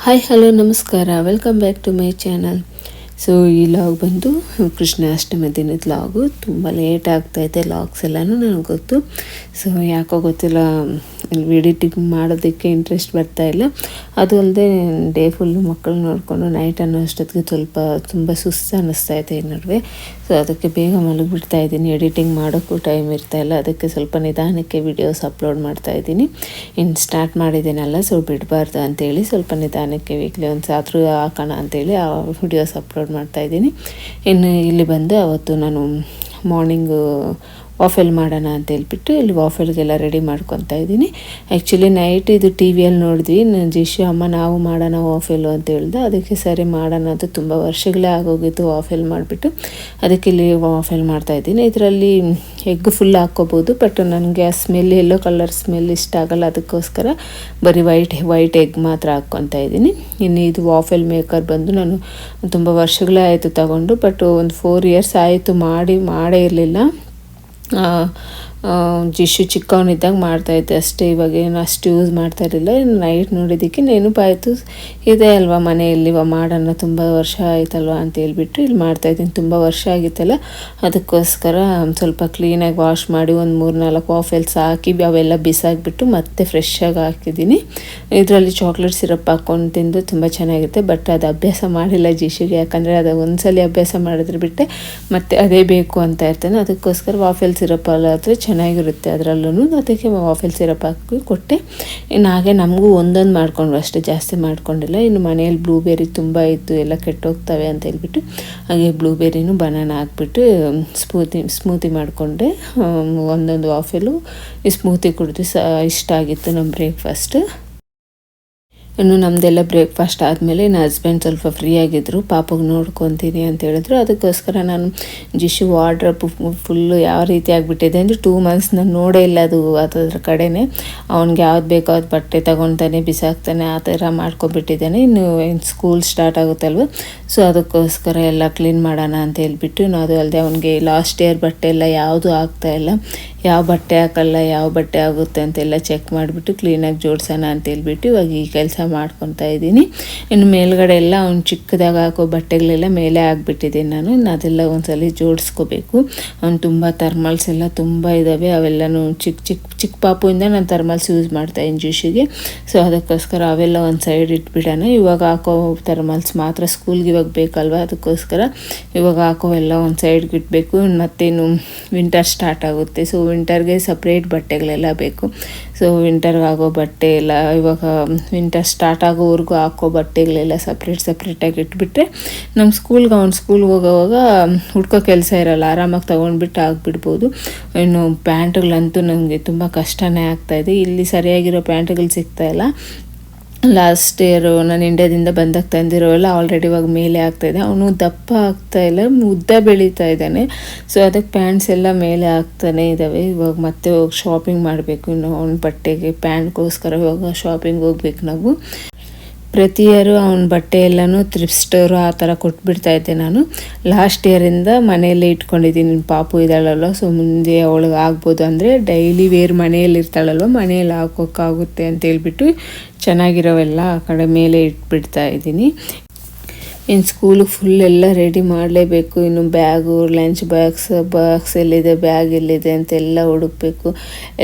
Hi hello ನಮಸ್ಕಾರ, welcome back to my channel. So ಈ vlog ಬಂದು ಕೃಷ್ಣಾಷ್ಟಮಿ ದಿನದ ಲಾಗು. ತುಂಬ ಲೇಟ್ ಆಗ್ತಾಯಿದೆ ಲಾಗ್ಸ್ ಎಲ್ಲನೂ ನನಗೆ ಗೊತ್ತು. ಸೊ ಯಾಕೋ ಗೊತ್ತಿಲ್ಲ, ಎಡಿಟಿಂಗ್ ಮಾಡೋದಕ್ಕೆ ಇಂಟ್ರೆಸ್ಟ್ ಬರ್ತಾಯಿಲ್ಲ. ಅದು ಅಲ್ಲದೆ ಡೇ ಫುಲ್ಲು ಮಕ್ಕಳು ನೋಡಿಕೊಂಡು ನೈಟ್ ಅನ್ನೋ ಅಷ್ಟೊತ್ತಿಗೆ ತುಂಬ ಸುಸ್ತು ಅನ್ನಿಸ್ತಾಯಿದೆ ಈ ನಡುವೆ. ಸೊ ಅದಕ್ಕೆ ಬೇಗ ಮಲಗಿಬಿಡ್ತಾ ಇದ್ದೀನಿ. ಎಡಿಟಿಂಗ್ ಮಾಡೋಕ್ಕೂ ಟೈಮ್ ಇರ್ತಾಯಿಲ್ಲ. ಅದಕ್ಕೆ ಸ್ವಲ್ಪ ನಿಧಾನಕ್ಕೆ ವಿಡಿಯೋಸ್ ಅಪ್ಲೋಡ್ ಮಾಡ್ತಾಯಿದ್ದೀನಿ. ಇನ್ನು ಸ್ಟಾರ್ಟ್ ಮಾಡಿದ್ದೀನಲ್ಲ, ಸೊ ಬಿಡಬಾರ್ದು ಅಂತೇಳಿ ಸ್ವಲ್ಪ ನಿಧಾನಕ್ಕೆ ವೀಕ್ಲಿ ಒಂದು ಆದರೂ ಹಾಕೋಣ ಅಂತೇಳಿ ಆ ವಿಡಿಯೋಸ್ ಅಪ್ಲೋಡ್ ಮಾಡ್ತಾಯಿದ್ದೀನಿ. ಇನ್ನು ಇಲ್ಲಿ ಬಂದು ಅವತ್ತು ನಾನು ಮಾರ್ನಿಂಗು ವಾಫೆಲ್ ಮಾಡೋಣ ಅಂತ ಹೇಳ್ಬಿಟ್ಟು ಇಲ್ಲಿ ವಾಫೆಲ್ಗೆಲ್ಲ ರೆಡಿ ಮಾಡ್ಕೊತಾ ಇದ್ದೀನಿ. ಆ್ಯಕ್ಚುಲಿ ನೈಟ್ ಇದು ಟಿ ವಿಯಲ್ಲಿ ನೋಡಿದ್ವಿ, ಜಿಶು ಅಮ್ಮ ನಾವು ಮಾಡೋಣ ವಾಫೆಲು ಅಂತ ಹೇಳ್ದೆ. ಅದಕ್ಕೆ ಸರಿ ಮಾಡೋಣ ಅಂತ ತುಂಬ ವರ್ಷಗಳೇ ಆಗೋಗಿತ್ತು ವಾಫೆಲ್ ಮಾಡಿಬಿಟ್ಟು. ಅದಕ್ಕೆ ಇಲ್ಲಿ ವಾಫೆಲ್ ಮಾಡ್ತಾಯಿದ್ದೀನಿ. ಇದರಲ್ಲಿ ಎಗ್ ಫುಲ್ ಹಾಕ್ಕೋಬೋದು, ಬಟ್ ನನಗೆ ಆ ಸ್ಮೆಲ್ ಎಲ್ಲೋ ಕಲರ್ ಸ್ಮೆಲ್ ಇಷ್ಟ ಆಗಲ್ಲ. ಅದಕ್ಕೋಸ್ಕರ ಬರೀ ವೈಟ್ ಎಗ್ ಮಾತ್ರ ಹಾಕ್ಕೊತಾ ಇದ್ದೀನಿ. ಇನ್ನು ಇದು ವಾಫೆಲ್ ಮೇಕರ್ ಬಂದು ನಾನು ತುಂಬ ವರ್ಷಗಳೇ ಆಯಿತು ತಗೊಂಡು, ಬಟ್ ಒಂದು 4 years ಆಯಿತು ಮಾಡೇ ಇರಲಿಲ್ಲ. ಜಿಶು ಚಿಕ್ಕವನಿದ್ದಾಗ ಮಾಡ್ತಾಯಿದ್ದೆ ಅಷ್ಟೇ. ಇವಾಗ ಏನು ಅಷ್ಟು ಯೂಸ್ ಮಾಡ್ತಾ ಇರಲಿಲ್ಲ. ನೈಟ್ ನೋಡಿದ್ದಕ್ಕೆ ನೆನಪಾಯಿತು, ಇದೆ ಅಲ್ವಾ ಮನೆಯಲ್ಲಿ ಮಾಡೋಣ, ತುಂಬ ವರ್ಷ ಆಯ್ತಲ್ವ ಅಂತ ಹೇಳ್ಬಿಟ್ಟು ಇಲ್ಲಿ ಮಾಡ್ತಾಯಿದ್ದೀನಿ. ತುಂಬ ವರ್ಷ ಆಗಿತ್ತಲ್ಲ, ಅದಕ್ಕೋಸ್ಕರ ಸ್ವಲ್ಪ ಕ್ಲೀನಾಗಿ ವಾಶ್ ಮಾಡಿ ಒಂದು 3-4 ವಾಫೆಲ್ಸ್ ಹಾಕಿ ಅವೆಲ್ಲ ಬಿಸಾಕಿಬಿಟ್ಟು ಮತ್ತೆ ಫ್ರೆಶ್ಶಾಗಿ ಹಾಕಿದ್ದೀನಿ. ಇದರಲ್ಲಿ ಚಾಕ್ಲೇಟ್ ಸಿರಪ್ ಹಾಕ್ಕೊಂಡು ತಿಂದು ತುಂಬ ಚೆನ್ನಾಗಿರುತ್ತೆ. ಬಟ್ ಅದು ಅಭ್ಯಾಸ ಮಾಡಿಲ್ಲ ಜಿಶುಗೆ, ಯಾಕಂದರೆ ಅದು ಒಂದ್ಸಲ ಅಭ್ಯಾಸ ಮಾಡಿದ್ರೆ ಬಿಟ್ಟೆ ಮತ್ತೆ ಅದೇ ಬೇಕು ಅಂತ ಇರ್ತಾನೆ. ಅದಕ್ಕೋಸ್ಕರ ವಾಫೆಲ್ ಸಿರಪ್ ಅಲ್ಲಾದರೆ ಚೆನ್ನಾಗಿರುತ್ತೆ. ಅದರಲ್ಲೂ ಅದಕ್ಕೆ ವಾಫೆಲ್ ಸಿರಪ್ ಹಾಕಿ ಕೊಟ್ಟೆ. ಇನ್ನು ಹಾಗೆ ನಮಗೂ ಒಂದೊಂದು ಮಾಡಿಕೊಂಡ್ರು ಅಷ್ಟೇ, ಜಾಸ್ತಿ ಮಾಡ್ಕೊಂಡಿಲ್ಲ. ಇನ್ನು ಮನೆಯಲ್ಲಿ ಬ್ಲೂಬೆರಿ ತುಂಬ ಇತ್ತು, ಎಲ್ಲ ಕೆಟ್ಟೋಗ್ತವೆ ಅಂತ ಹೇಳ್ಬಿಟ್ಟು ಹಾಗೆ ಬ್ಲೂಬೆರಿನೂ ಬನಾನ ಹಾಕ್ಬಿಟ್ಟು ಸ್ಮೂತಿ ಮಾಡಿಕೊಂಡೆ. ಒಂದೊಂದು ವಾಫೆಲು ಈ ಸ್ಮೂತಿ ಕುಡಿದು ಇಷ್ಟ ಆಗಿತ್ತು ನಮ್ಮ ಬ್ರೇಕ್ಫಾಸ್ಟ್. ಇನ್ನು ನಮ್ಮದೆಲ್ಲ ಬ್ರೇಕ್ಫಾಸ್ಟ್ ಆದಮೇಲೆ ಇನ್ನು ಹಸ್ಬೆಂಡ್ ಸ್ವಲ್ಪ ಫ್ರೀ ಆಗಿದ್ದರು, ಪಾಪಗೆ ನೋಡ್ಕೊತೀನಿ ಅಂತ ಹೇಳಿದ್ರು. ಅದಕ್ಕೋಸ್ಕರ ನಾನು ಜಿಶು ವಾರ್ಡ್ರೋಬ್ ಫುಲ್ಲು ಯಾವ ರೀತಿ ಆಗಿಬಿಟ್ಟಿದೆ ಅಂದರೆ 2 months ನಾನು ನೋಡೇ ಇಲ್ಲ ಅದರ ಕಡೆನೇ. ಅವ್ನಿಗೆ ಯಾವ್ದು ಬೇಕೋ ಅದು ಬಟ್ಟೆ ತೊಗೊತಾನೆ ಬಿಸಾಕ್ತಾನೆ, ಆ ಥರ ಮಾಡ್ಕೊಬಿಟ್ಟಿದ್ದಾನೆ. ಇನ್ನು ಸ್ಕೂಲ್ ಸ್ಟಾರ್ಟ್ ಆಗುತ್ತಲ್ವ, ಸೊ ಅದಕ್ಕೋಸ್ಕರ ಎಲ್ಲ ಕ್ಲೀನ್ ಮಾಡೋಣ ಅಂತ ಹೇಳ್ಬಿಟ್ಟು. ಅದು ಅಲ್ಲದೆ ಅವ್ನಿಗೆ ಲಾಸ್ಟ್ ಇಯರ್ ಬಟ್ಟೆ ಎಲ್ಲ ಯಾವುದು ಆಗ್ತಾಯಿಲ್ಲ, ಯಾವ ಬಟ್ಟೆ ಹಾಕಲ್ಲ ಯಾವ ಬಟ್ಟೆ ಆಗುತ್ತೆ ಅಂತೆಲ್ಲ ಚೆಕ್ ಮಾಡಿಬಿಟ್ಟು ಕ್ಲೀನಾಗಿ ಜೋಡಿಸೋಣ ಅಂತ ಹೇಳ್ಬಿಟ್ಟು ಇವಾಗ ಈ ಕೆಲಸ ಮಾಡ್ಕೊತಾ ಇದ್ದೀನಿ. ಇನ್ನು ಮೇಲ್ಗಡೆ ಎಲ್ಲ ಅವ್ನು ಚಿಕ್ಕದಾಗ ಹಾಕೋ ಬಟ್ಟೆಗಳೆಲ್ಲ ಮೇಲೆ ಆಗಿಬಿಟ್ಟಿದ್ದೀನಿ ನಾನು. ಇನ್ನು ಅದೆಲ್ಲ ಒಂದ್ಸಲ ಜೋಡಿಸ್ಕೋಬೇಕು. ಅವ್ನು ತುಂಬ ಥರ್ಮಲ್ಸ್ ಎಲ್ಲ ತುಂಬ ಇದ್ದಾವೆ, ಅವೆಲ್ಲನೂ ಚಿಕ್ಕ ಪಾಪುಯಿಂದ ನಾನು ಥರ್ಮಲ್ಸ್ ಯೂಸ್ ಮಾಡ್ತಾಯಿದ್ದೀನಿ ಜಿಶುಗೆ. ಸೊ ಅದಕ್ಕೋಸ್ಕರ ಅವೆಲ್ಲ ಒಂದು ಸೈಡ್ ಇಟ್ಬಿಡೋಣ. ಇವಾಗ ಹಾಕೋ ಥರ್ಮಲ್ಸ್ ಮಾತ್ರ ಸ್ಕೂಲ್ಗೆ ಇವಾಗ ಬೇಕಲ್ವ, ಅದಕ್ಕೋಸ್ಕರ ಇವಾಗ ಹಾಕೋವೆಲ್ಲ ಒಂದು ಸೈಡ್ಗೆ ಇಡಬೇಕು. ಮತ್ತೇನು ವಿಂಟರ್ ಸ್ಟಾರ್ಟ್ ಆಗುತ್ತೆ, ಸೊ ವಿಂಟರ್ಗೆ ಸಪ್ರೇಟ್ ಬಟ್ಟೆಗಳೆಲ್ಲ ಬೇಕು. ಸೊ ವಿಂಟರ್ಗೆ ಆಗೋ ಬಟ್ಟೆ ಎಲ್ಲ ಇವಾಗ ವಿಂಟರ್ ಸ್ಟಾರ್ಟ್ ಆಗೋವರೆಗೂ ಹಾಕೋ ಬಟ್ಟೆಗಳೆಲ್ಲ ಸಪ್ರೇಟಾಗಿ ಇಟ್ಬಿಟ್ರೆ ನಮ್ಮ ಅವ್ನು ಸ್ಕೂಲ್ಗೆ ಹೋಗೋವಾಗ ಹುಡ್ಕೋ ಕೆಲಸ ಇರೋಲ್ಲ, ಆರಾಮಾಗಿ ತೊಗೊಂಡ್ಬಿಟ್ಟು ಆಗಿಬಿಡ್ಬೋದು. ಇನ್ನು ಪ್ಯಾಂಟ್ಗಳಂತೂ ನನಗೆ ತುಂಬ ಕಷ್ಟನೇ ಆಗ್ತಾಯಿದೆ. ಇಲ್ಲಿ ಸರಿಯಾಗಿರೋ ಪ್ಯಾಂಟ್ಗಳು ಸಿಗ್ತಾಯಿಲ್ಲ. ಲಾಸ್ಟ್ ಇಯರು ನಾನು ಇಂಡಿಯಾದಿಂದ ಬಂದಾಗ ತಂದಿರೋಲ್ಲ ಆಲ್ರೆಡಿ ಇವಾಗ ಮೇಲೆ ಆಗ್ತಾಯಿದೆ. ಅವನು ದಪ್ಪ ಆಗ್ತಾಯಿಲ್ಲ, ಉದ್ದ ಬೆಳೀತಾ ಇದ್ದಾನೆ. ಸೊ ಅದಕ್ಕೆ ಪ್ಯಾಂಟ್ಸ್ ಎಲ್ಲ ಮೇಲೆ ಆಗ್ತಾನೆ ಇದ್ದಾವೆ. ಇವಾಗ ಮತ್ತೆ ಹೋಗಿ ಶಾಪಿಂಗ್ ಮಾಡಬೇಕು. ಇನ್ನು ಅವ್ನ ಬಟ್ಟೆಗೆ ಪ್ಯಾಂಟ್ಗೋಸ್ಕರ ಇವಾಗ ಶಾಪಿಂಗ್ ಹೋಗ್ಬೇಕು ನಾವು. ಪ್ರತಿ ಇಯರು ಅವನ ಬಟ್ಟೆ ಎಲ್ಲನೂ ಥ್ರಿಫ್ಟ್ ಸ್ಟೋರು ಆ ಥರ ಕೊಟ್ಬಿಡ್ತಾಯಿದ್ದೆ ನಾನು. ಲಾಸ್ಟ್ ಇಯರಿಂದ ಮನೆಯಲ್ಲೇ ಇಟ್ಕೊಂಡಿದ್ದೀನಿ. ಪಾಪು ಇದ್ದಾಳಲ್ವ, ಸೊ ಮುಂದೆ ಅವಳಿಗೆ ಆಗ್ಬೋದು ಅಂದರೆ ಡೈಲಿ ವೇರ್ ಮನೆಯಲ್ಲಿ ಇರ್ತಾಳಲ್ವ, ಮನೆಯಲ್ಲಿ ಹಾಕೋಕ್ಕಾಗುತ್ತೆ ಅಂತೇಳ್ಬಿಟ್ಟು ಚೆನ್ನಾಗಿರೋವೆಲ್ಲ ಆ ಕಡೆ ಮೇಲೆ ಇಟ್ಬಿಡ್ತಾ ಇದ್ದೀನಿ. ಇನ್ನು ಸ್ಕೂಲಿಗೆ ಫುಲ್ ಎಲ್ಲ ರೆಡಿ ಮಾಡಲೇಬೇಕು. ಇನ್ನು ಬ್ಯಾಗು, ಲಂಚ್ ಬಾಕ್ಸ್ ಎಲ್ಲಿದೆ, ಬ್ಯಾಗ್ ಎಲ್ಲಿದೆ ಅಂತೆಲ್ಲ ಹುಡುಕಬೇಕು.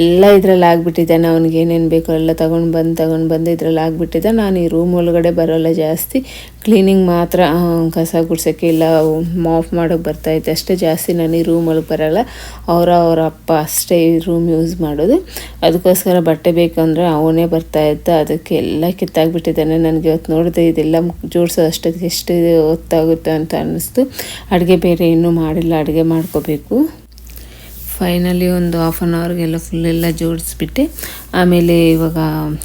ಎಲ್ಲ ಇದರಲ್ಲಿ ಆಗಿಬಿಟ್ಟಿದ್ದಾನೆ. ಅವ್ನಿಗೆ ಏನೇನು ಬೇಕೋ ಎಲ್ಲ ತಗೊಂಡು ಬಂದು ಇದರಲ್ಲಿ ಆಗಿಬಿಟ್ಟಿದ್ದೆ. ನಾನು ಈ ರೂಮ್ ಒಳಗಡೆ ಬರೋಲ್ಲ ಜಾಸ್ತಿ, ಕ್ಲೀನಿಂಗ್ ಮಾತ್ರ, ಕಸ ಗುಡ್ಸೋಕ್ಕೆ ಇಲ್ಲ ಮಾಫ್ ಮಾಡೋಕ್ಕೆ ಬರ್ತಾಯಿದ್ದೆ ಅಷ್ಟೇ. ಜಾಸ್ತಿ ನಾನು ಈ ರೂಮ್ ಒಳಗೆ ಬರೋಲ್ಲ. ಅವರ ಅಪ್ಪ ಅಷ್ಟೇ ಈ ರೂಮ್ ಯೂಸ್ ಮಾಡೋದು. ಅದಕ್ಕೋಸ್ಕರ ಬಟ್ಟೆ ಬೇಕಂದರೆ ಅವನೇ ಬರ್ತಾಯಿದ್ದ. ಅದಕ್ಕೆ ಎಲ್ಲ ಕಿತ್ತಾಗಿಬಿಟ್ಟಿದ್ದಾನೆ. ನನಗೆ ಇವತ್ತು ನೋಡಿದೆ ಇದೆಲ್ಲ ಜೋಡಿಸೋ ಅಷ್ಟೊತ್ತಿಗೆ ಎಷ್ಟು ಹೊತ್ತಾಗುತ್ತೆ ಅಂತ ಅನ್ನಿಸ್ತು. ಅಡುಗೆ ಬೇರೆ ಇನ್ನೂ ಮಾಡಿಲ್ಲ, ಅಡುಗೆ ಮಾಡ್ಕೋಬೇಕು. ಫೈನಲಿ ಒಂದು 1/2 hourಗೆಲ್ಲ ಫುಲ್ಲೆಲ್ಲ ಜೋಡಿಸ್ಬಿಟ್ಟೆ. ಆಮೇಲೆ ಇವಾಗ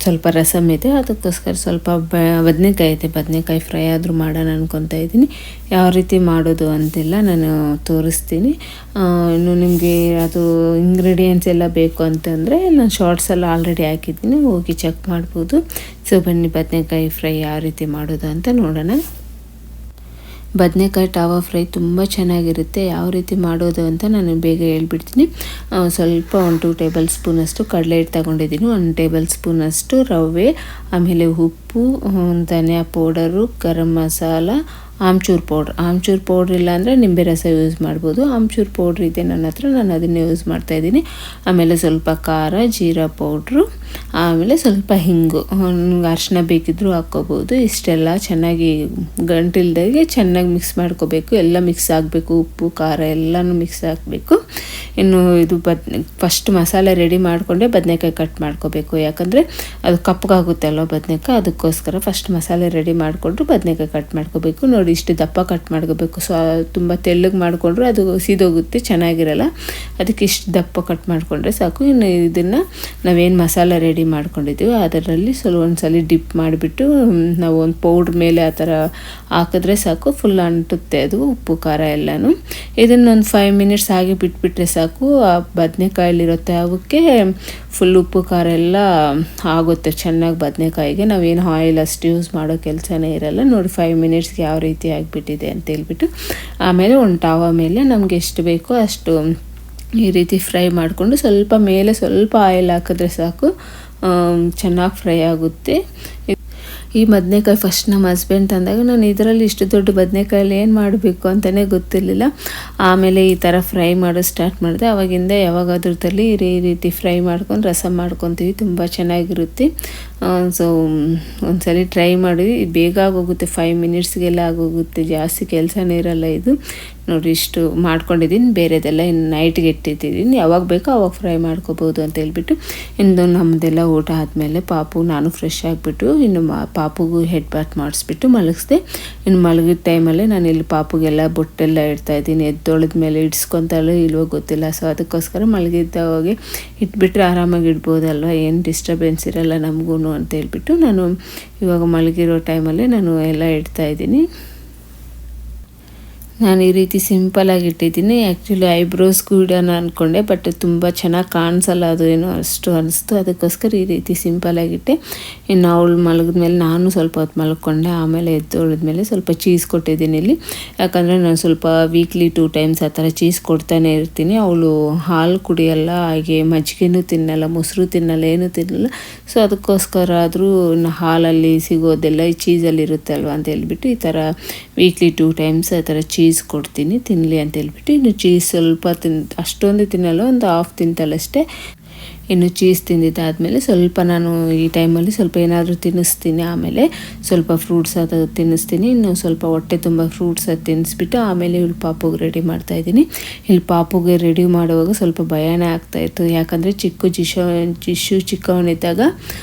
ಸ್ವಲ್ಪ ರಸಮ್ ಇದೆ, ಅದಕ್ಕೋಸ್ಕರ ಸ್ವಲ್ಪ ಬದನೆಕಾಯಿ ಫ್ರೈ ಆದರೂ ಮಾಡೋಣ ಅನ್ಕೊತಾ ಇದ್ದೀನಿ. ಯಾವ ರೀತಿ ಮಾಡೋದು ಅಂತೆಲ್ಲ ನಾನು ತೋರಿಸ್ತೀನಿ. ಇನ್ನು ನಿಮಗೆ ಅದು ಇಂಗ್ರೀಡಿಯೆಂಟ್ಸ್ ಎಲ್ಲ ಬೇಕು ಅಂತಂದರೆ ನಾನು ಶಾರ್ಟ್ಸೆಲ್ಲ ಆಲ್ರೆಡಿ ಹಾಕಿದ್ದೀನಿ, ಹೋಗಿ ಚೆಕ್ ಮಾಡ್ಬೋದು. ಸೊ ಬನ್ನಿ ಬದನೆಕಾಯಿ ಫ್ರೈ ಯಾವ ರೀತಿ ಮಾಡೋದು ಅಂತ ನೋಡೋಣ. ಬದನೆಕಾಯಿ ಟಾವಾ ಫ್ರೈ ತುಂಬ ಚೆನ್ನಾಗಿರುತ್ತೆ. ಯಾವ ರೀತಿ ಮಾಡೋದು ಅಂತ ನಾನು ಬೇಗ ಹೇಳ್ಬಿಡ್ತೀನಿ. ಸ್ವಲ್ಪ 1-2 ಟೇಬಲ್ ಸ್ಪೂನಷ್ಟು ಕಡಲೆ ಹಿಟ್ಟು ತಗೊಂಡಿದ್ದೀನಿ, 1 ಟೇಬಲ್ ಸ್ಪೂನಷ್ಟು ರವೆ, ಆಮೇಲೆ ಉಪ್ಪು, ಧನಿಯಾ ಪೌಡರು, ಗರಂ ಮಸಾಲ, ಆಮ್ಚೂರು ಪೌಡ್ರ್ ಇಲ್ಲ ಅಂದರೆ ನಿಂಬೆ ರಸ ಯೂಸ್ ಮಾಡ್ಬೋದು. ಆಮ್ಚೂರು ಪೌಡ್ರ್ ಇದೆ ನನ್ನ ಹತ್ರ, ನಾನು ಅದನ್ನೇ ಯೂಸ್ ಮಾಡ್ತಾಯಿದ್ದೀನಿ. ಆಮೇಲೆ ಸ್ವಲ್ಪ ಖಾರ, ಜೀರಾ ಪೌಡ್ರು, ಆಮೇಲೆ ಸ್ವಲ್ಪ ಹಿಂಗು, ಅರಿಶಿನ ಬೇಕಿದ್ದರೂ ಹಾಕ್ಕೋಬೋದು. ಇಷ್ಟೆಲ್ಲ ಚೆನ್ನಾಗಿ ಗಂಟಿಲ್ದಾಗೆ ಚೆನ್ನಾಗಿ ಮಿಕ್ಸ್ ಮಾಡ್ಕೋಬೇಕು. ಎಲ್ಲ ಮಿಕ್ಸ್ ಆಗಬೇಕು, ಉಪ್ಪು ಖಾರ ಎಲ್ಲನೂ ಮಿಕ್ಸ್ ಆಗಬೇಕು. ಇನ್ನು ಇದು ಫಸ್ಟ್ ಮಸಾಲೆ ರೆಡಿ ಮಾಡಿಕೊಂಡೆ ಬದನೆಕಾಯಿ ಕಟ್ ಮಾಡ್ಕೋಬೇಕು. ಯಾಕಂದರೆ ಅದು ಕಪ್ಪಗಾಗುತ್ತೆ ಅಲ್ವ ಬದನೆಕಾಯಿ, ಅದಕ್ಕೋಸ್ಕರ ಫಸ್ಟ್ ಮಸಾಲೆ ರೆಡಿ ಮಾಡಿಕೊಂಡು ಬದನೆಕಾಯಿ ಕಟ್ ಮಾಡ್ಕೋಬೇಕು. ನೋಡಿ ಇಷ್ಟು ದಪ್ಪ ಕಟ್ ಮಾಡ್ಕೋಬೇಕು. ತುಂಬ ತೆಳ್ಳಗೆ ಮಾಡಿಕೊಂಡ್ರೆ ಅದು ಸೀದೋಗುತ್ತೆ, ಚೆನ್ನಾಗಿರಲ್ಲ. ಅದಕ್ಕೆ ಇಷ್ಟು ದಪ್ಪ ಕಟ್ ಮಾಡಿಕೊಂಡ್ರೆ ಸಾಕು. ಇನ್ನು ಇದನ್ನು ನಾವೇನು ಮಸಾಲೆ ರೆಡಿ ಮಾಡ್ಕೊಂಡಿದ್ದೀವಿ ಅದರಲ್ಲಿ ಒಂದ್ಸಲ ಡಿಪ್ ಮಾಡಿಬಿಟ್ಟು ನಾವು ಒಂದು ಪೌಡ್ರ್ ಮೇಲೆ ಆ ಥರ ಹಾಕಿದ್ರೆ ಸಾಕು, ಫುಲ್ ಅಂಟುತ್ತೆ ಅದು ಉಪ್ಪು ಖಾರ ಎಲ್ಲನೂ. ಇದನ್ನೊಂದು 5 ಮಿನಿಟ್ಸ್ ಹಾಗೆ ಬಿಟ್ಬಿಟ್ರೆ ಸಾಕು. ಆ ಬದನೆಕಾಯಲ್ಲಿರುತ್ತೆ ಅವಕ್ಕೆ ಫುಲ್ ಉಪ್ಪು ಖಾರ ಎಲ್ಲ ಆಗುತ್ತೆ ಚೆನ್ನಾಗಿ ಬದನೆಕಾಯಿಗೆ. ನಾವೇನು ಆಯಿಲ್ ಅಷ್ಟು ಯೂಸ್ ಮಾಡೋ ಕೆಲಸನೇ ಇರಲ್ಲ. ನೋಡಿ 5 ಮಿನಿಟ್ಸ್ಗೆ ಯಾವ ರೀತಿ ಆಗಿಬಿಟ್ಟಿದೆ ಅಂತ ಹೇಳ್ಬಿಟ್ಟು ಆಮೇಲೆ ಒಂದು ಟಾವಾ ಮೇಲೆ ನಮಗೆ ಎಷ್ಟು ಬೇಕೋ ಅಷ್ಟು ಈ ರೀತಿ ಫ್ರೈ ಮಾಡಿಕೊಂಡು ಸ್ವಲ್ಪ ಆಯಿಲ್ ಹಾಕಿದ್ರೆ ಸಾಕು, ಚೆನ್ನಾಗಿ ಫ್ರೈ ಆಗುತ್ತೆ. ಈ ಬದನೆಕಾಯಿ ಫಸ್ಟ್ ನಮ್ಮ ಹಸ್ಬೆಂಡ್ ತಂದಾಗ ನಾನು ಇದರಲ್ಲಿ ಇಷ್ಟು ದೊಡ್ಡ ಬದನೆಕಾಯಲ್ಲಿ ಏನು ಮಾಡಬೇಕು ಅಂತಲೇ ಗೊತ್ತಿರಲಿಲ್ಲ. ಆಮೇಲೆ ಈ ಥರ ಫ್ರೈ ಮಾಡೋದು ಸ್ಟಾರ್ಟ್ ಮಾಡಿದೆ. ಆವಾಗಿಂದ ಯಾವಾಗಾದ್ರೂ ತರಲಿ ಈ ರೀತಿ ಫ್ರೈ ಮಾಡ್ಕೊಂಡು ರಸಮ್ ಮಾಡ್ಕೊತೀವಿ, ತುಂಬ ಚೆನ್ನಾಗಿರುತ್ತೆ. ಸೊ ಒಂದ್ಸಲ ಟ್ರೈ ಮಾಡಿ, ಬೇಗ ಆಗೋಗುತ್ತೆ, 5 ಮಿನಿಟ್ಸ್ಗೆಲ್ಲ ಆಗೋಗುತ್ತೆ, ಜಾಸ್ತಿ ಕೆಲಸನೇ ಇರಲ್ಲ ಇದು. ನೋಡಿ ಇಷ್ಟು ಮಾಡ್ಕೊಂಡಿದ್ದೀನಿ, ಬೇರೆದೆಲ್ಲ ಇನ್ನು ನೈಟ್ಗೆ ಇಟ್ಟಿದ್ದೀನಿ, ಯಾವಾಗ ಬೇಕೋ ಅವಾಗ ಫ್ರೈ ಮಾಡ್ಕೋಬೋದು ಅಂತ ಹೇಳ್ಬಿಟ್ಟು. ಇನ್ನು ನಮ್ಮದೆಲ್ಲ ಊಟ ಆದಮೇಲೆ ನಾನು ಫ್ರೆಶ್ ಆಗಿಬಿಟ್ಟು ಇನ್ನು ಪಾಪುಗೂ ಹೆಡ್ ಬಾತ್ ಮಾಡಿಸ್ಬಿಟ್ಟು ಮಲಗಿಸ್ದೆ. ಇನ್ನು ಮಲಗಿದ ಟೈಮಲ್ಲೇ ನಾನು ಇಲ್ಲಿ ಪಾಪುಗೆಲ್ಲ ಬೊಟ್ಟೆಲ್ಲ ಇಡ್ತಾಯಿದ್ದೀನಿ. ಎದ್ದೊಳದ ಮೇಲೆ ಇಡ್ಸ್ಕೊತಾಳೋ ಇಲ್ವೋ ಗೊತ್ತಿಲ್ಲ. ಸೊ ಅದಕ್ಕೋಸ್ಕರ ಮಲಗಿದ್ದವಾಗೆ ಇಟ್ಬಿಟ್ರೆ ಆರಾಮಾಗಿ ಇಡ್ಬೋದಲ್ವ, ಏನು ಡಿಸ್ಟರ್ಬೆನ್ಸ್ ಇರಲ್ಲ ನಮಗೂ ಅಂತ ಹೇಳ್ಬಿಟ್ಟು ನಾನು ಇವಾಗ ಮಲಗಿರೋ ಟೈಮಲ್ಲೇ ನಾನು ಎಲ್ಲ ಇಡ್ತಾಯಿದ್ದೀನಿ. ನಾನು ಈ ರೀತಿ ಸಿಂಪಲಾಗಿ ಇಟ್ಟಿದ್ದೀನಿ. ಆ್ಯಕ್ಚುಲಿ ಐಬ್ರೋಸ್ಗೂ ಇಡೋಣ ಅಂದ್ಕೊಂಡೆ, ಬಟ್ ತುಂಬ ಚೆನ್ನಾಗಿ ಕಾಣಿಸಲ್ಲ, ಅದು ಏನೋ ಅಷ್ಟು ಅನಿಸ್ತು. ಅದಕ್ಕೋಸ್ಕರ ಈ ರೀತಿ ಸಿಂಪಲಾಗಿಟ್ಟೆ. ಇನ್ನು ಅವಳು ಮಲಗಿದ್ಮೇಲೆ ನಾನು ಸ್ವಲ್ಪ ಹೊತ್ತು ಮಲ್ಕೊಂಡೆ. ಆಮೇಲೆ ಎದ್ದೊಳಿದ್ಮೇಲೆ ಸ್ವಲ್ಪ ಚೀಸ್ ಕೊಟ್ಟಿದ್ದೀನಿ ಇಲ್ಲಿ. ಯಾಕಂದರೆ ನಾನು ಸ್ವಲ್ಪ ವೀಕ್ಲಿ 2 ಟೈಮ್ಸ್ ಆ ಥರ ಚೀಸ್ ಕೊಡ್ತಾನೆ ಇರ್ತೀನಿ. ಅವಳು ಹಾಲು ಕುಡಿಯಲ್ಲ, ಹಾಗೆ ಮಜ್ಜಿಗೆನೂ ತಿನ್ನಲ್ಲ, ಮೊಸರು ತಿನ್ನಲ್ಲ, ಏನೂ ತಿನ್ನಲ್ಲ. ಸೊ ಅದಕ್ಕೋಸ್ಕರ ಆದರೂ ಹಾಲಲ್ಲಿ ಸಿಗೋದೆಲ್ಲ ಈ ಚೀಸಲ್ಲಿ ಇರುತ್ತೆ ಅಲ್ವ ಅಂತ ಹೇಳ್ಬಿಟ್ಟು ಈ ಥರ ವೀಕ್ಲಿ 2 ಟೈಮ್ಸ್ ಆ ಥರ ಚೀಸ್ ಕೊಡ್ತೀನಿ ತಿನ್ನಲಿ ಅಂತ ಹೇಳ್ಬಿಟ್ಟು. ಇನ್ನು ಚೀಸ್ ಸ್ವಲ್ಪ ಅಷ್ಟೊಂದು ತಿನ್ನಲ್ಲ, ಒಂದು ಹಾಫ್ ತಿಂತಲಷ್ಟೇ. ಇನ್ನು ಚೀಸ್ ತಿಂದಿದ್ದಾದಮೇಲೆ ಸ್ವಲ್ಪ ನಾನು ಈ ಟೈಮಲ್ಲಿ ಸ್ವಲ್ಪ ಏನಾದರೂ ತಿನ್ನಿಸ್ತೀನಿ. ಆಮೇಲೆ ಸ್ವಲ್ಪ ಫ್ರೂಟ್ಸ್ ಅದು ತಿನ್ನಿಸ್ತೀನಿ. ಇನ್ನು ಸ್ವಲ್ಪ ಹೊಟ್ಟೆ ತುಂಬ ಫ್ರೂಟ್ಸ್ ಅದು ತಿನ್ನಿಸ್ಬಿಟ್ಟು ಆಮೇಲೆ ಇಲ್ಲಿ ಪಾಪುಗೆ ರೆಡಿ ಮಾಡ್ತಾಯಿದ್ದೀನಿ. ಇಲ್ಲಿ ಪಾಪುಗೆ ರೆಡಿ ಮಾಡುವಾಗ ಸ್ವಲ್ಪ ಭಯನೇ ಆಗ್ತಾಯಿತ್ತು. ಯಾಕಂದರೆ ಜಿಶು ಚಿಕ್ಕವನಿದ್ದಾಗ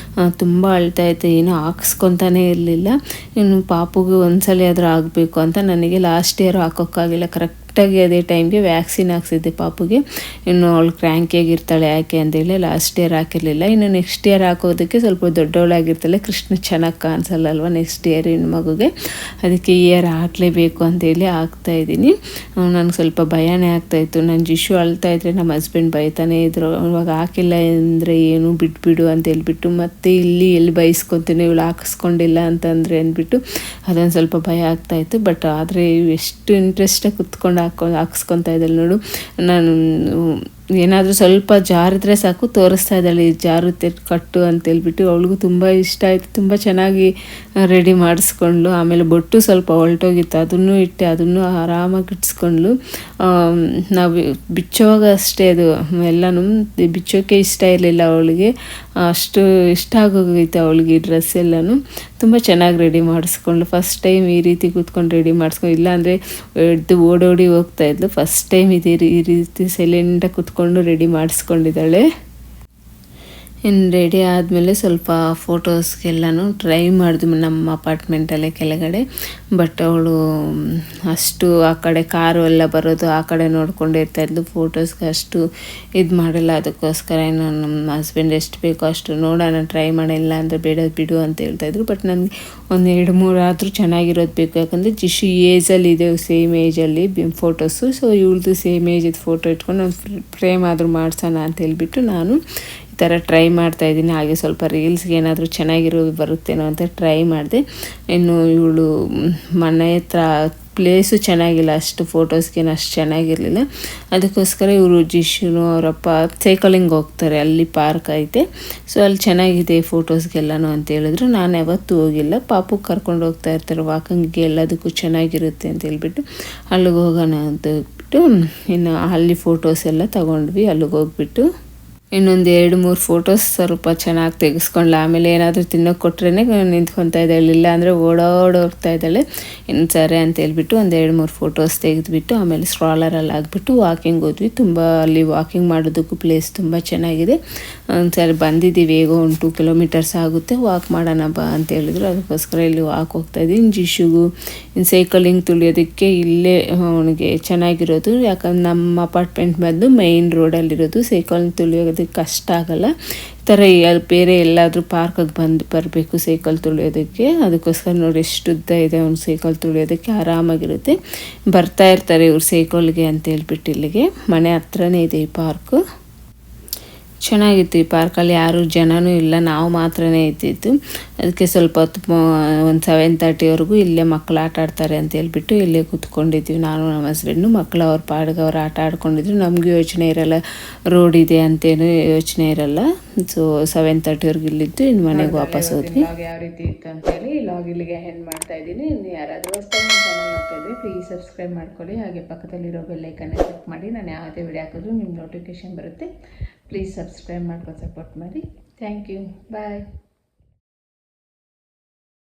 ತುಂಬ ಅಳ್ತಾಯಿತ್ತು, ಏನೋ ಹಾಕ್ಸ್ಕೊತಾನೇ ಇರಲಿಲ್ಲ. ಇನ್ನು ಪಾಪುಗೆ ಒಂದ್ಸಲ ಆದರೂ ಆಗಬೇಕು ಅಂತ ನನಗೆ ಲಾಸ್ಟ್ ಇಯರ್ ಹಾಕೋಕ್ಕಾಗಿಲ್ಲ. ಕರೆಕ್ಟಾಗಿ ಅದೇ ಟೈಮ್ಗೆ ವ್ಯಾಕ್ಸಿನ್ ಹಾಕ್ಸಿದ್ದೆ ಪಾಪುಗೆ. ಇನ್ನು ಅವಳು ಕ್ರ್ಯಾಂಕಿಯಾಗಿರ್ತಾಳೆ ಯಾಕೆ ಅಂತೇಳಿ ಲಾಸ್ಟ್ ಇಯರ್ ಹಾಕಿರಲಿಲ್ಲ. ಇನ್ನು ನೆಕ್ಸ್ಟ್ ಇಯರ್ ಹಾಕೋದಕ್ಕೆ ಸ್ವಲ್ಪ ದೊಡ್ಡವಳಾಗಿರ್ತಾಳೆ, ಕೃಷ್ಣ ಚೆನ್ನಾಗಿ ಕಾಣಿಸಲ್ಲ ಅಲ್ವ ನೆಕ್ಸ್ಟ್ ಇಯರ್ ಇನ್ನು ಮಗುಗೆ. ಅದಕ್ಕೆ ಈ ಇಯರ್ ಹಾಕಲೇಬೇಕು ಅಂತೇಳಿ ಹಾಕ್ತಾಯಿದ್ದೀನಿ. ನನಗೆ ಸ್ವಲ್ಪ ಭಯನೇ ಆಗ್ತಾಯಿತ್ತು. ನಾನು ಜಿಶು ಅಳ್ತಾಯಿದ್ರೆ ನಮ್ಮ ಹಸ್ಬೆಂಡ್ ಬೈತಾನೆ ಇದ್ರು, ಇವಾಗ ಹಾಕಿಲ್ಲ ಅಂದರೆ ಏನು ಬಿಟ್ಬಿಡು ಅಂತ ಹೇಳ್ಬಿಟ್ಟು, ಮತ್ತೆ ಇಲ್ಲಿ ಎಲ್ಲಿ ಬೈಸ್ಕೊತೀನಿ ಇವಳು ಹಾಕಿಸ್ಕೊಂಡಿಲ್ಲ ಅಂತಂದರೆ ಅಂದ್ಬಿಟ್ಟು ಅದೊಂದು ಸ್ವಲ್ಪ ಭಯ ಆಗ್ತಾಯಿತ್ತು. ಬಟ್ ಆದರೆ ಎಷ್ಟು ಇಂಟ್ರೆಸ್ಟಾಗಿ ಕುತ್ಕೊಂಡು ಹಾಕ್ಸ್ಕೊತಾ ಇದ್ದಾಳೆ ನೋಡು. ನಾನು ಏನಾದರೂ ಸ್ವಲ್ಪ ಜಾರಿದ್ರೆ ಸಾಕು ತೋರಿಸ್ತಾ ಇದ್ದಾಳೆ, ಜಾರುತ್ತೆ ಕಟ್ಟು ಅಂತೇಳ್ಬಿಟ್ಟು. ಅವಳಿಗೂ ತುಂಬ ಇಷ್ಟ ಆಯಿತು, ತುಂಬ ಚೆನ್ನಾಗಿ ರೆಡಿ ಮಾಡಿಸ್ಕೊಂಡ್ಳು. ಆಮೇಲೆ ಬೊಟ್ಟು ಸ್ವಲ್ಪ ಹೊಲ್ಟೋಗಿತ್ತು, ಅದನ್ನು ಇಟ್ಟೆ, ಅದನ್ನು ಆರಾಮಾಗಿ ಇಟ್ಸ್ಕೊಂಡ್ಳು. ನಾವು ಬಿಚ್ಚೋವಾಗ ಅಷ್ಟೇ ಅದು ಎಲ್ಲನೂ ಬಿಚ್ಚೋಕ್ಕೆ ಇಷ್ಟ ಇರಲಿಲ್ಲ ಅವಳಿಗೆ, ಅಷ್ಟು ಇಷ್ಟ ಆಗೋಗೈತೆ ಅವಳಿಗೆ ಡ್ರೆಸ್ ಎಲ್ಲನೂ. ತುಂಬ ಚೆನ್ನಾಗಿ ರೆಡಿ ಮಾಡಿಸ್ಕೊಂಡ್ಳು. ಫಸ್ಟ್ ಟೈಮ್ ಈ ರೀತಿ ಕೂತ್ಕೊಂಡು ರೆಡಿ ಮಾಡಿಸ್ಕೊಂಡು, ಇಲ್ಲಾಂದರೆ ಎದ್ದು ಓಡೋಡಿ ಹೋಗ್ತಾಯಿದ್ಲು. ಫಸ್ಟ್ ಟೈಮ್ ಈ ರೀತಿ ಸೈಲೆಂಟಾಗಿ ಕೂತ್ಕೊಂಡು ರೆಡಿ ಮಾಡಿಸ್ಕೊಂಡಿದ್ದಾಳೆ. ಇನ್ನು ರೆಡಿ ಆದಮೇಲೆ ಸ್ವಲ್ಪ ಫೋಟೋಸ್ಗೆಲ್ಲನೂ ಟ್ರೈ ಮಾಡಿದ್ವಿ ನಮ್ಮ ಅಪಾರ್ಟ್ಮೆಂಟಲ್ಲೇ ಕೆಳಗಡೆ. ಬಟ್ ಅವಳು ಅಷ್ಟು ಆ ಕಡೆ ಕಾರು ಎಲ್ಲ ಬರೋದು ಆ ಕಡೆ ನೋಡ್ಕೊಂಡಿರ್ತಾಯಿದ್ಲು, ಫೋಟೋಸ್ಗೆ ಅಷ್ಟು ಇದು ಮಾಡಲ್ಲ. ಅದಕ್ಕೋಸ್ಕರ ಇನ್ನು ನಮ್ಮ ಹಸ್ಬೆಂಡ್ ಎಷ್ಟು ಬೇಕೋ ಅಷ್ಟು ನೋಡೋಣ ಟ್ರೈ ಮಾಡಿಲ್ಲ ಅಂದರೆ ಬೇಡ ಬಿಡು ಅಂತ ಹೇಳ್ತಾಯಿದ್ರು. ಬಟ್ ನನಗೆ 1-2-3 ಆದರೂ ಚೆನ್ನಾಗಿರೋದು ಬೇಕು. ಯಾಕಂದರೆ ಜಿಶು ಏಜಲ್ಲಿ ಇದೆ, ಸೇಮ್ ಏಜಲ್ಲಿ ಫೋಟೋಸು. ಸೊ ಇವಳದು ಸೇಮ್ ಏಜಿದ್ದು ಫೋಟೋ ಇಟ್ಕೊಂಡು ಒಂದು ಫ್ರೇಮ್ ಆದರೂ ಮಾಡಿಸೋಣ ಅಂತ ಹೇಳ್ಬಿಟ್ಟು ನಾನು ಈ ಥರ ಟ್ರೈ ಮಾಡ್ತಾಯಿದ್ದೀನಿ. ಹಾಗೆ ಸ್ವಲ್ಪ ರೀಲ್ಸ್ಗೆ ಏನಾದರೂ ಚೆನ್ನಾಗಿರೋ ಬರುತ್ತೇನೋ ಅಂತ ಟ್ರೈ ಮಾಡಿದೆ. ಇನ್ನು ಇವಳು ಮನೆ ಹತ್ರ ಪ್ಲೇಸು ಚೆನ್ನಾಗಿಲ್ಲ, ಅಷ್ಟು ಫೋಟೋಸ್ಗೇನು ಅಷ್ಟು ಚೆನ್ನಾಗಿರಲಿಲ್ಲ. ಅದಕ್ಕೋಸ್ಕರ ಇವರು ಜಿಶುನು ಅವರಪ್ಪ ಸೈಕಲಿಂಗ್ ಹೋಗ್ತಾರೆ, ಅಲ್ಲಿ ಪಾರ್ಕ್ ಐತೆ, ಸೊ ಅಲ್ಲಿ ಚೆನ್ನಾಗಿದೆ ಫೋಟೋಸ್ಗೆಲ್ಲನೂ ಅಂತ ಹೇಳಿದ್ರು. ನಾನು ಯಾವತ್ತೂ ಹೋಗಿಲ್ಲ, ಪಾಪು ಕರ್ಕೊಂಡು ಹೋಗ್ತಾ ಇರ್ತಾರೆ ವಾಕಿಂಗ್ಗೆ, ಎಲ್ಲದಕ್ಕೂ ಚೆನ್ನಾಗಿರುತ್ತೆ ಅಂತ ಹೇಳ್ಬಿಟ್ಟು ಅಲ್ಲಿಗೆ ಹೋಗೋಣ ಅಂತ ಹೋಗ್ಬಿಟ್ಟು ಇನ್ನು ಅಲ್ಲಿ ಫೋಟೋಸ್ ಎಲ್ಲ ತಗೊಂಡ್ವಿ. ಅಲ್ಲಿಗೆ ಹೋಗ್ಬಿಟ್ಟು ಇನ್ನೊಂದು 2-3 ಫೋಟೋಸ್ ಸ್ವಲ್ಪ ಚೆನ್ನಾಗಿ ತೆಗೆಸ್ಕೊಂಡ್ಲ. ಆಮೇಲೆ ಏನಾದರೂ ತಿನ್ನೋಕೆ ಕೊಟ್ರೇ ನಿಂತ್ಕೊತಾ ಇದ್ದಾಳೆ, ಇಲ್ಲ ಅಂದರೆ ಓಡೋಗ್ತಾ ಇದ್ದಾಳೆ. ಇನ್ನು ಸರಿ ಅಂತ ಹೇಳ್ಬಿಟ್ಟು ಒಂದು 2-3 ಫೋಟೋಸ್ ತೆಗೆದುಬಿಟ್ಟು ಆಮೇಲೆ ಸ್ಟ್ರಾಲರಲ್ಲಿ ಆಗಿಬಿಟ್ಟು ವಾಕಿಂಗ್ ಹೋದ್ವಿ. ತುಂಬ ಅಲ್ಲಿ ವಾಕಿಂಗ್ ಮಾಡೋದಕ್ಕೂ ಪ್ಲೇಸ್ ತುಂಬ ಚೆನ್ನಾಗಿದೆ. ಸರಿ ಬಂದಿದ್ದೀವಿ, ಹೇಗೋ 2 ಕಿಲೋಮೀಟರ್ಸ್ ಆಗುತ್ತೆ, ವಾಕ್ ಮಾಡೋಣ ಬಾ ಅಂತ ಹೇಳಿದ್ರು. ಅದಕ್ಕೋಸ್ಕರ ಇಲ್ಲಿ ವಾಕ್ ಹೋಗ್ತಾಯಿದ್ದೀನಿ. ಜಿಶುಗೂ ಇನ್ನು ಸೈಕಲಿಂಗ್ ತುಳಿಯೋದಕ್ಕೆ ಇಲ್ಲೇ ಅವನಿಗೆ ಚೆನ್ನಾಗಿರೋದು, ಯಾಕಂದ್ರೆ ನಮ್ಮ ಅಪಾರ್ಟ್ಮೆಂಟ್ ಬಂದು ಮೈನ್ ರೋಡಲ್ಲಿರೋದು, ಸೈಕಲ್ ತುಳಿಯೋದಕ್ಕೆ ಕಷ್ಟ ಆಗಲ್ಲ. ಈ ಥರ ಬೇರೆ ಎಲ್ಲಾದರೂ ಪಾರ್ಕಿಗೆ ಬರಬೇಕು ಸೈಕಲ್ ತುಳಿಯೋದಕ್ಕೆ. ಅದಕ್ಕೋಸ್ಕರ ನೋಡಿ ಎಷ್ಟು ಉದ್ದ ಇದೆ ಅವ್ನು ಸೈಕಲ್ ತುಳಿಯೋದಕ್ಕೆ, ಆರಾಮಾಗಿರುತ್ತೆ. ಬರ್ತಾ ಇರ್ತಾರೆ ಇವ್ರು ಸೈಕಲ್ಗೆ ಅಂತ ಹೇಳ್ಬಿಟ್ಟು. ಇಲ್ಲಿಗೆ ಮನೆ ಹತ್ರನೇ ಇದೆ ಈ ಪಾರ್ಕು. ಚೆನ್ನಾಗಿತ್ತು ಈ ಪಾರ್ಕಲ್ಲಿ, ಯಾರೂ ಜನನೂ ಇಲ್ಲ, ನಾವು ಮಾತ್ರನೇ ಇದ್ದಿದ್ದು. ಅದಕ್ಕೆ ಸ್ವಲ್ಪ ಹೊತ್ತು ಒಂದು 7:30ವರೆಗೂ ಇಲ್ಲೇ ಮಕ್ಕಳು ಆಟ ಆಡ್ತಾರೆ ಅಂತ ಹೇಳ್ಬಿಟ್ಟು ಇಲ್ಲೇ ಕೂತ್ಕೊಂಡಿದ್ವಿ. ನಾನು ನಮ್ಮ ಹಸ್ಬೆಂಡು, ಮಕ್ಕಳು ಅವ್ರ ಪಾಡಿಗೆ ಅವ್ರು ಆಟ ಆಡ್ಕೊಂಡಿದ್ರು. ನಮಗೂ ಯೋಚನೆ ಇರಲ್ಲ, ರೋಡ್ ಇದೆ ಅಂತೇನು ಯೋಚನೆ ಇರಲ್ಲ. ಸೊ 7:30ವರೆಗೂ ಇಲ್ಲಿದ್ದು ಇನ್ನು ಮನೆಗೆ ವಾಪಸ್ ಹೋದ್ವಿ. ಯಾವ ರೀತಿ ಇತ್ತು ಅಂತೇಳಿ ಲಾಗ್ ಇಲ್ಲಿಗೆ ಎಂಡ್ ಮಾಡ್ತಾ ಇದ್ದೀನಿ. ಇನ್ನು ಯಾರಾದರೂ ಹೊಸದಾಗಿ ನನ್ನ ಚಾನಲ್ ನೋಡ್ತಾ ಇದ್ದರೆ ಪ್ಲೀಸ್ ಸಬ್ಸ್ಕ್ರೈಬ್ ಮಾಡ್ಕೊಳ್ಳಿ. ಹಾಗೆ ಪಕ್ಕದಲ್ಲಿರೋ ಬೆಲ್ಲೈಕನ್ನ ಕ್ಲಿಕ್ ಮಾಡಿ, ನಾನು ಯಾವುದೇ ವಿಡಿಯೋ ಹಾಕಿದ್ರು ನಿಮ್ಮ ನೋಟಿಫಿಕೇಷನ್ ಬರುತ್ತೆ. ಪ್ಲೀಸ್ ಸಬ್ಸ್ಕ್ರೈಬ್ ಮಾಡ್ಕೊಂಡು ಸಪೋರ್ಟ್ ಮಾಡಿ. Thank you, bye.